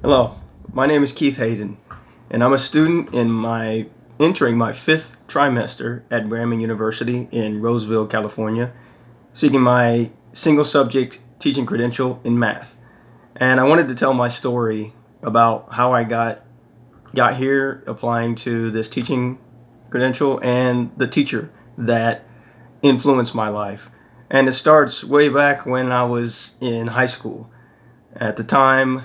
Hello, my name is Keith Hayden, and I'm a student in my entering my fifth trimester at Grambling University in Roseville, California, seeking my single subject teaching credential in math. And I wanted to tell my story about how I got here applying to this teaching credential and the teacher that influenced my life. And it starts way back when I was in high school. At the time,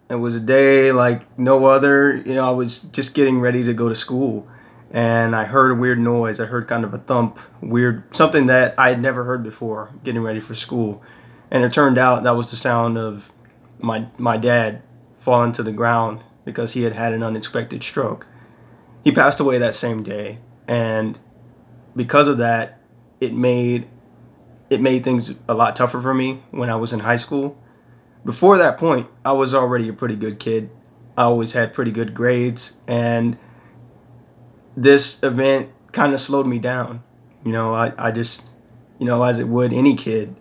it was a day like no other. I was just getting ready to go to school, and I heard a weird noise. I heard kind of a thump, weird, something that I had never heard before, getting ready for school. And it turned out that was the sound of my dad falling to the ground because he had had an unexpected stroke. He passed away that same day, and because of that, it made it made things a lot tougher for me when I was in high school. Before that point, I was already a pretty good kid. I always had pretty good grades, and this event kind of slowed me down. I just, as it would any kid.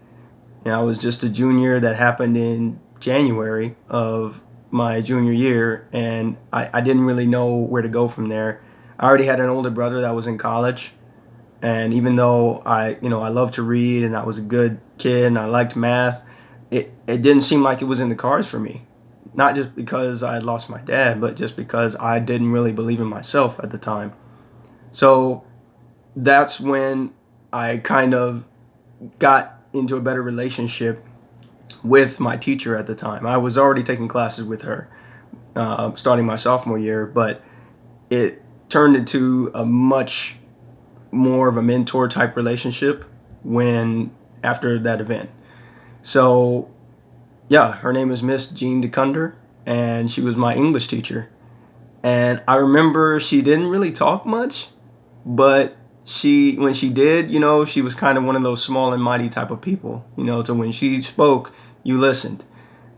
I was just a junior. That happened in January of my junior year, and I didn't really know where to go from there. I already had an older brother that was in college, and even though I loved to read and I was a good kid and I liked math, it didn't seem like it was in the cards for me. Not just because I had lost my dad, but just because I didn't really believe in myself at the time. So that's when I kind of got into a better relationship with my teacher at the time. I was already taking classes with her, starting my sophomore year, but it turned into a much more of a mentor type relationship when after that event. So yeah, her name was Miss Jean DeCunder, and she was my English teacher. And I remember she didn't really talk much, but when she did, she was kind of one of those small and mighty type of people. So when she spoke, you listened.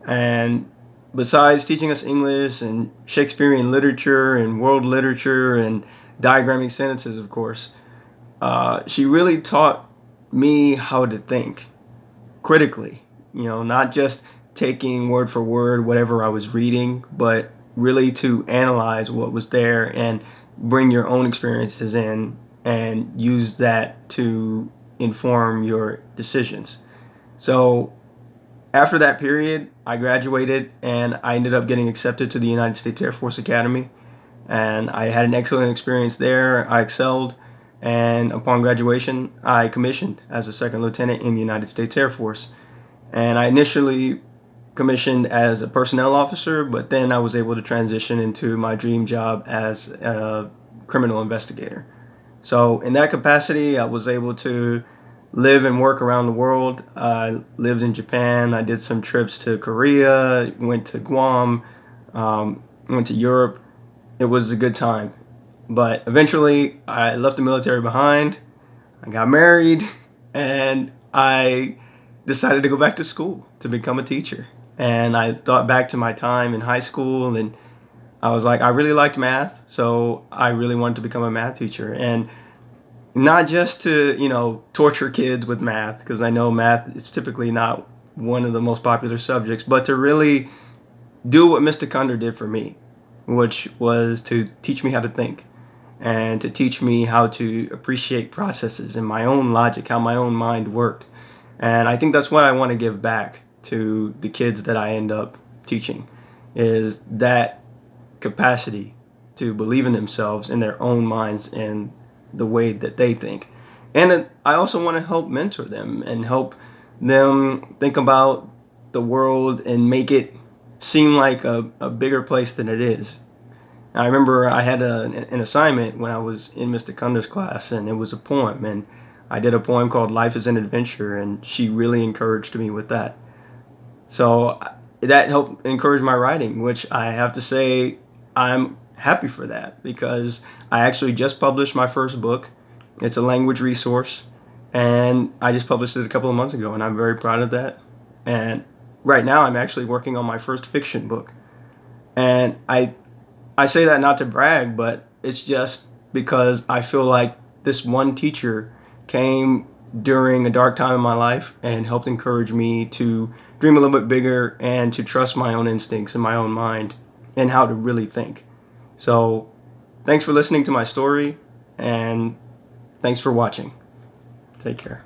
And besides teaching us English and Shakespearean literature and world literature and diagramming sentences, of course, she really taught me how to think critically, not just taking word for word whatever I was reading, but really to analyze what was there and bring your own experiences in and use that to inform your decisions. So after that period, I graduated and I ended up getting accepted to the United States Air Force Academy. And I had an excellent experience there. I excelled. And upon graduation, I commissioned as a second lieutenant in the United States Air Force. And I initially commissioned as a personnel officer, but then I was able to transition into my dream job as a criminal investigator. So, in that capacity, I was able to live and work around the world. I lived in Japan. I did some trips to Korea, went to Guam, went to Europe. It was a good time. But eventually, I left the military behind. I got married, and I decided to go back to school to become a teacher. And I thought back to my time in high school, and I was like, I really liked math, so I really wanted to become a math teacher. And not just to, torture kids with math, because I know math is typically not one of the most popular subjects, but to really do what Mr. Kunder did for me, which was to teach me how to think and to teach me how to appreciate processes and my own logic, how my own mind worked. And I think that's what I want to give back to the kids that I end up teaching, is that capacity to believe in themselves, in their own minds, and the way that they think. And I also want to help mentor them and help them think about the world and make it seem like a bigger place than it is. I remember I had an assignment when I was in Mr. Kunder's class, and it was a poem. And I did a poem called Life is an Adventure, and she really encouraged me with that. So that helped encourage my writing, which I have to say I'm happy for that because I actually just published my first book. It's a language resource, and I just published it a couple of months ago, and I'm very proud of that. And right now, I'm actually working on my first fiction book. And I say that not to brag, but it's just because I feel like this one teacher came during a dark time in my life and helped encourage me to dream a little bit bigger and to trust my own instincts and my own mind and how to really think. So thanks for listening to my story, and thanks for watching. Take care.